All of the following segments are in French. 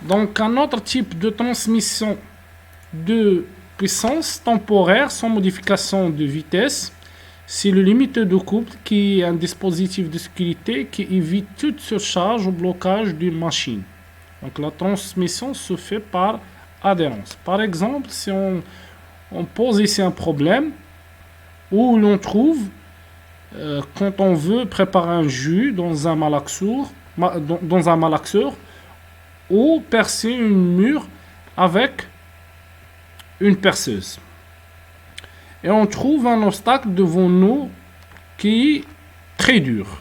Donc, un autre type de transmission de puissance temporaire sans modification de vitesse, c'est le limiteur de couple qui est un dispositif de sécurité qui évite toute surcharge ou blocage d'une machine. Donc, la transmission se fait par adhérence. Par exemple, si on pose ici un problème où l'on trouve quand on veut préparer un jus dans un malaxeur ou percer une mur avec une perceuse. Et on trouve un obstacle devant nous qui est très dur.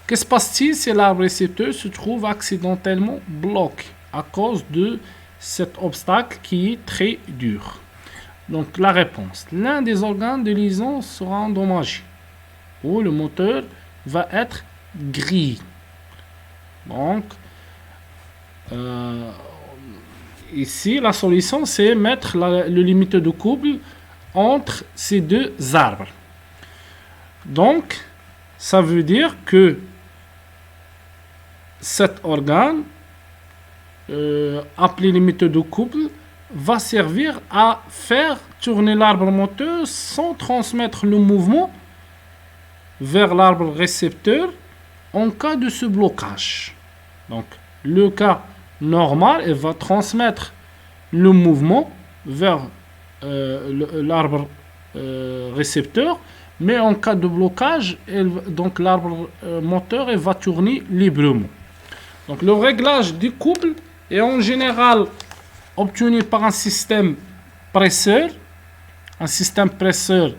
Que se passe-t-il si l'arbre récepteur se trouve accidentellement bloqué à cause de cet obstacle qui est très dur? Donc la réponse, l'un des organes de liaison sera endommagé ou le moteur va être grillé. Donc ici la solution c'est mettre le limiteur de couple entre ces deux arbres. Donc ça veut dire que cet organe appelé limiteur de couple va servir à faire tourner l'arbre moteur sans transmettre le mouvement vers l'arbre récepteur en cas de ce blocage. Donc, le cas normal, il va transmettre le mouvement vers l'arbre récepteur, mais en cas de blocage, donc l'arbre moteur il va tourner librement. Donc, le réglage du couple est en général obtenu par un système presseur. Un système presseur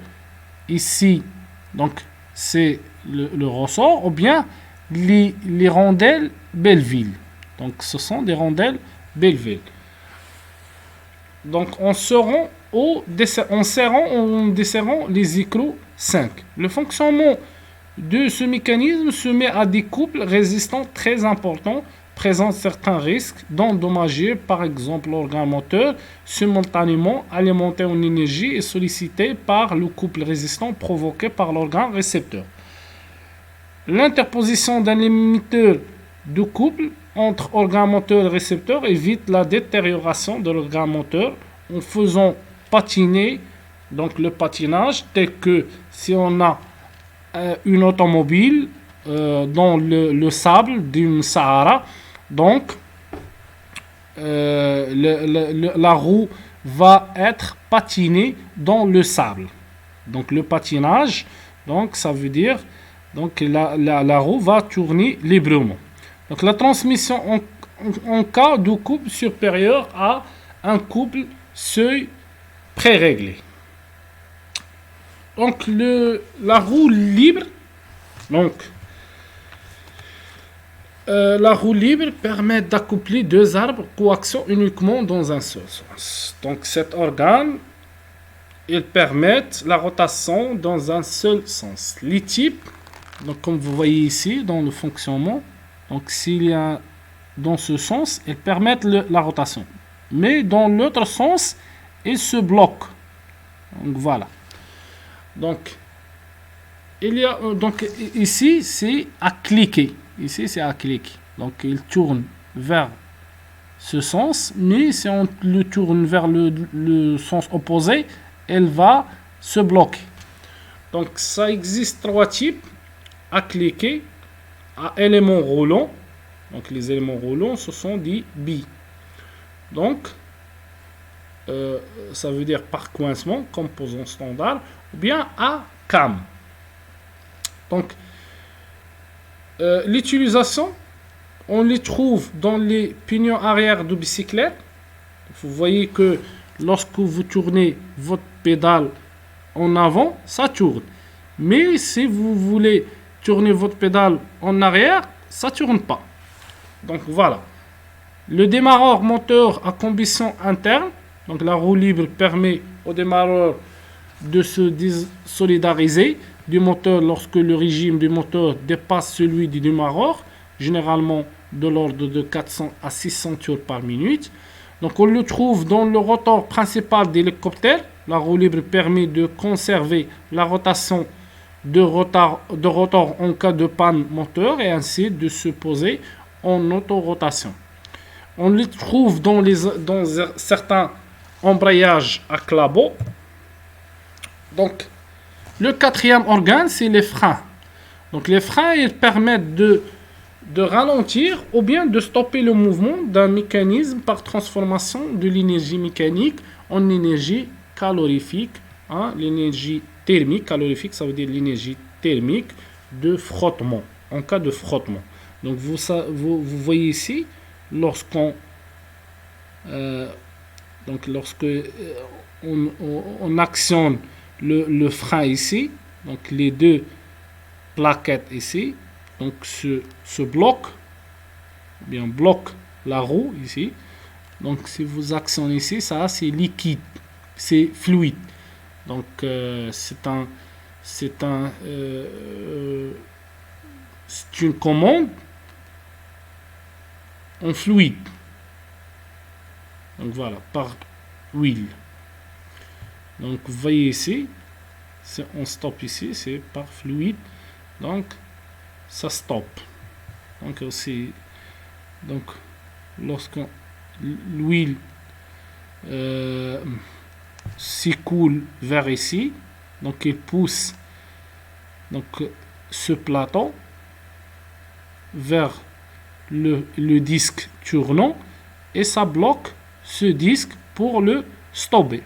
ici, donc c'est le ressort, ou bien les rondelles Belleville. Donc ce sont des rondelles Belleville. Donc en desserrant les écrous 5. Le fonctionnement de ce mécanisme se met à des couples résistants très importants, présente certains risques d'endommager par exemple l'organe moteur simultanément alimenté en énergie et sollicité par le couple résistant provoqué par l'organe récepteur. L'interposition d'un limiteur de couple entre organe moteur et récepteur évite la détérioration de l'organe moteur en faisant patiner, donc le patinage, tel que si on a une automobile dans le sable d'une Sahara. Donc, la roue va être patinée dans le sable. Donc, le patinage, donc ça veut dire donc la roue va tourner librement. Donc, la transmission en cas de couple supérieur à un couple seuil pré-réglé. Donc, la roue libre, donc la roue libre permet d'accoupler deux arbres coaxiaux uniquement dans un seul sens. Donc cet organe, il permet la rotation dans un seul sens. Les types, donc comme vous voyez ici dans le fonctionnement, donc s'il y a dans ce sens, ils permettent la rotation. Mais dans l'autre sens, ils se bloquent. Donc voilà. Donc il y a donc ici c'est à cliquer. Ici, c'est à cliquer. Donc, il tourne vers ce sens, mais si on le tourne vers le sens opposé, elle va se bloquer. Donc, ça existe trois types à cliquer, à éléments roulants. Donc, les éléments roulants, ce sont des billes. Donc, ça veut dire par coincement, composant standard, ou bien à cam. Donc, l'utilisation, on les trouve dans les pignons arrière de bicyclette. Vous voyez que lorsque vous tournez votre pédale en avant, ça tourne. Mais si vous voulez tourner votre pédale en arrière, ça ne tourne pas. Donc voilà. Le démarreur moteur à combustion interne, donc la roue libre permet au démarreur de se désolidariser du moteur lorsque le régime du moteur dépasse celui du démarreur, généralement de l'ordre de 400 à 600 tours par minute. Donc on le trouve dans le rotor principal d'hélicoptère. La roue libre permet de conserver la rotation de rotor en cas de panne moteur et ainsi de se poser en autorotation. On les trouve dans certains embrayages à clapot. Donc, le quatrième organe, c'est les freins. Donc, les freins, ils permettent de ralentir ou bien de stopper le mouvement d'un mécanisme par transformation de l'énergie mécanique en énergie calorifique. Hein? L'énergie thermique, calorifique, ça veut dire l'énergie thermique de frottement, en cas de frottement. Donc, vous voyez ici, lorsque on actionne le frein ici, donc les deux plaquettes ici, donc ce bloc la roue ici. Donc si vous actionnez ici, ça c'est liquide, c'est fluide. Donc c'est une commande en fluide. Donc voilà, par huile. Donc vous voyez ici, on stoppe ici, c'est par fluide. Donc ça stoppe. Donc aussi, donc lorsque l'huile s'écoule vers ici, donc il pousse donc ce plateau vers le disque tournant et ça bloque ce disque pour le stopper.